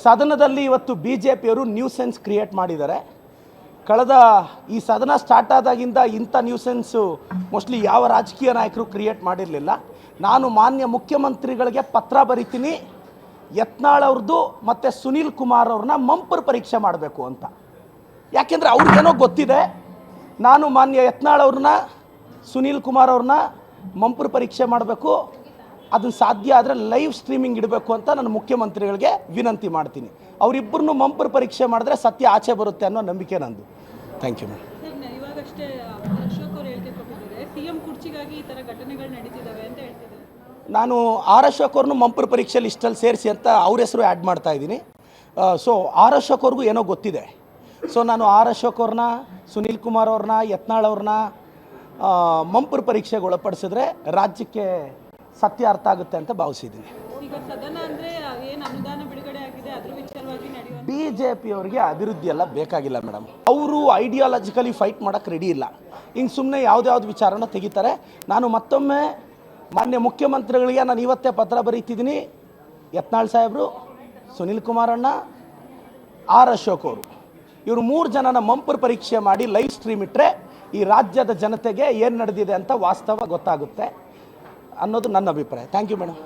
ಸದನದಲ್ಲಿ ಇವತ್ತು BJPಯವರು nuisance create ಮಾಡಿದ್ದಾರೆ. ಕಳೆದ ಈ ಸದನ ಸ್ಟಾರ್ಟ್ ಆದಾಗಿಂದ ಇಂಥ ನ್ಯೂಸೆನ್ಸು ಮೋಸ್ಟ್ಲಿ ಯಾವ ರಾಜಕೀಯ ನಾಯಕರು ಕ್ರಿಯೇಟ್ ಮಾಡಿರಲಿಲ್ಲ. ನಾನು ಮಾನ್ಯ ಮುಖ್ಯಮಂತ್ರಿಗಳಿಗೆ ಪತ್ರ ಬರಿತೀನಿ, ಯತ್ನಾಳ್ ಅವ್ರದ್ದು ಮತ್ತು ಸುನೀಲ್ ಕುಮಾರ್ ಅವ್ರನ್ನ ಮಂಪರ್ ಪರೀಕ್ಷೆ ಮಾಡಬೇಕು ಅಂತ. ಯಾಕೆಂದರೆ ಅವ್ರಿಗೇನೋ ಗೊತ್ತಿದೆ, ನಾನು ಮಾನ್ಯ ಯತ್ನಾಳ್ ಅವ್ರನ್ನ ಸುನೀಲ್ ಕುಮಾರ್ ಅವ್ರನ್ನ ಮಂಪರ್ ಪರೀಕ್ಷೆ ಮಾಡಬೇಕು, ಅದನ್ನು ಸಾಧ್ಯ ಆದರೆ ಲೈವ್ ಸ್ಟ್ರೀಮಿಂಗ್ ಇಡಬೇಕು ಅಂತ ನಾನು ಮುಖ್ಯಮಂತ್ರಿಗಳಿಗೆ ವಿನಂತಿ ಮಾಡ್ತೀನಿ. ಅವರಿಬ್ಬರನ್ನು ಮಂಪರ್ ಪರೀಕ್ಷೆ ಮಾಡಿದ್ರೆ ಸತ್ಯ ಆಚೆ ಬರುತ್ತೆ ಅನ್ನೋ ನಂಬಿಕೆ ನಂದು. Thank you madam. ಇವಾಗಷ್ಟೇ ಅಶೋಕ್ ಅವರು ಹೇಳಿಕೆ ಕೊಟ್ಟಿದ್ದಾರೆ, ಸಿಎಂ ಕುರ್ಚಿಗಾಗಿ ಈ ಥರ ಘಟನೆಗಳು ನಡೀತಿದ್ದಾವೆ ಅಂತ ಹೇಳ್ತಿದ್ದಾರೆ. ನಾನು ಅಶೋಕ್ ಅವ್ರನ್ನು ಮಂಪರ್ ಪರೀಕ್ಷೆ ಲಿಸ್ಟಲ್ಲಿ ಸೇರಿಸಿ ಅಂತ ಅವ್ರ ಹೆಸರು ಆ್ಯಡ್ ಮಾಡ್ತಾ ಇದ್ದೀನಿ. ಸೊ ಅಶೋಕ್ ಅವ್ರಿಗೂ ಏನೋ ಗೊತ್ತಿದೆ. ಸೊ ನಾನು ಅಶೋಕ್ ಅವ್ರನ್ನ, ಸುನೀಲ್ ಕುಮಾರ್ ಅವ್ರನ್ನ, ಯತ್ನಾಳ್ ಅವ್ರನ್ನ ಮಂಪರ್ ಪರೀಕ್ಷೆಗೆ ಒಳಪಡಿಸಿದ್ರೆ ರಾಜ್ಯಕ್ಕೆ ಸತ್ಯ ಅರ್ಥ ಆಗುತ್ತೆ ಅಂತ ಭಾವಿಸಿದ್ದೀನಿ. ಈಗ ಸದನ ಅಂದರೆ ಏನು ಅನುದಾನ ಬಿಡುಗಡೆ ಆಗಿದೆ ಅದ್ರ ವಿಚಾರವಾಗಿ ನಡೆಯುವ BJPಯವರಿಗೆ ಅಭಿವೃದ್ಧಿ ಎಲ್ಲ ಬೇಕಾಗಿಲ್ಲ ಮೇಡಮ್. ಅವರು ಐಡಿಯಾಲಜಿಕಲಿ ಫೈಟ್ ಮಾಡೋಕ್ಕೆ ರೆಡಿ ಇಲ್ಲ. ಹಿಂಗೆ ಸುಮ್ಮನೆ ಯಾವುದ್ಯಾವ್ದು ವಿಚಾರನ ತೆಗಿತಾರೆ. ನಾನು ಮತ್ತೊಮ್ಮೆ ಮಾನ್ಯ ಮುಖ್ಯಮಂತ್ರಿಗಳಿಗೆ ನಾನು ಇವತ್ತೇ ಪತ್ರ ಬರೀತಿದ್ದೀನಿ. ಯತ್ನಾಳ್ ಸಾಹೇಬರು, ಸುನೀಲ್ ಕುಮಾರ್ ಅಣ್ಣ, ಅಶೋಕ್ ಅವರು, ಇವರು 3 ಜನನ ಮಂಪರ್ ಪರೀಕ್ಷೆ ಮಾಡಿ ಲೈವ್ ಸ್ಟ್ರೀಮ್ ಇಟ್ಟರೆ ಈ ರಾಜ್ಯದ ಜನತೆಗೆ ಏನು ನಡೆದಿದೆ ಅಂತ ವಾಸ್ತವ ಗೊತ್ತಾಗುತ್ತೆ ಅನ್ನೋದು ನನ್ನ ಅಭಿಪ್ರಾಯ. Thank you madam.